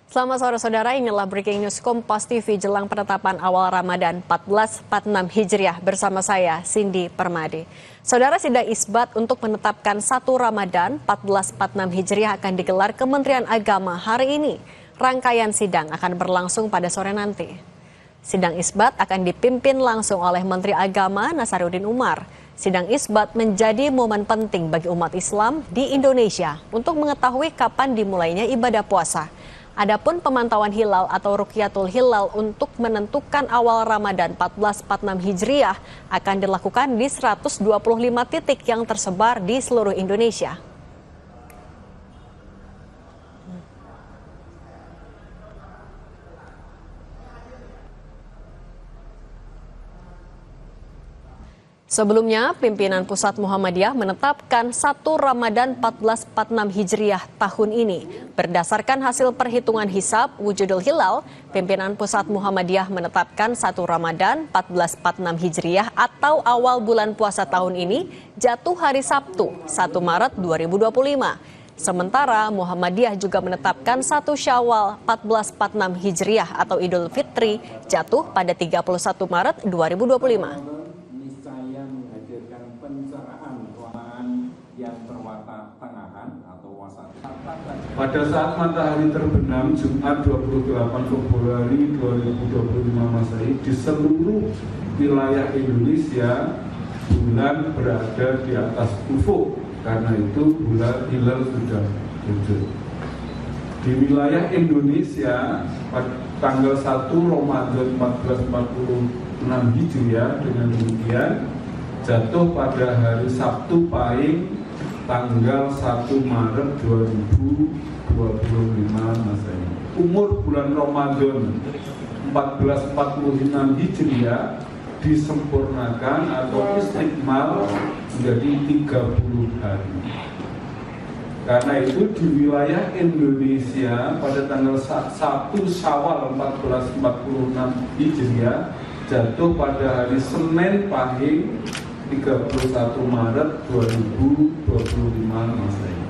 Selamat sore saudara, inilah Breaking News Kompas TV jelang penetapan awal Ramadan 1446 Hijriah bersama saya, Cindy Permadi. Saudara, sidang isbat untuk menetapkan 1 Ramadan 1446 Hijriah akan digelar Kementerian Agama hari ini. Rangkaian sidang akan berlangsung pada sore nanti. Sidang isbat akan dipimpin langsung oleh Menteri Agama Nasaruddin Umar. Sidang isbat menjadi momen penting bagi umat Islam di Indonesia untuk mengetahui kapan dimulainya ibadah puasa. Adapun pemantauan hilal atau Rukyatul Hilal untuk menentukan awal Ramadan 1446 Hijriah akan dilakukan di 125 titik yang tersebar di seluruh Indonesia. Sebelumnya, pimpinan Pusat Muhammadiyah menetapkan 1 Ramadan 1446 Hijriah tahun ini. Berdasarkan hasil perhitungan hisab wujudul hilal, pimpinan Pusat Muhammadiyah menetapkan 1 Ramadan 1446 Hijriah atau awal bulan puasa tahun ini jatuh hari Sabtu, 1 Maret 2025. Sementara Muhammadiyah juga menetapkan 1 Syawal 1446 Hijriah atau Idul Fitri jatuh pada 31 Maret 2025. Pada saat matahari terbenam Jumat 28 Februari 2025 Masehi di seluruh wilayah Indonesia bulan berada di atas ufuk, karena itu bulan hilal sudah wujud. Di wilayah Indonesia pada tanggal 1 Ramadan 1446 Hijriah dengan demikian jatuh pada hari Sabtu Pahing tanggal 1 Maret 2025 Masehi. Umur bulan Ramadan 1446 Hijriah disempurnakan atau istikmal menjadi 30 hari. Karena itu di wilayah Indonesia pada tanggal 1 Syawal 1446 Hijriah jatuh pada hari Senin Pahing 31 Maret 2025 Masehi.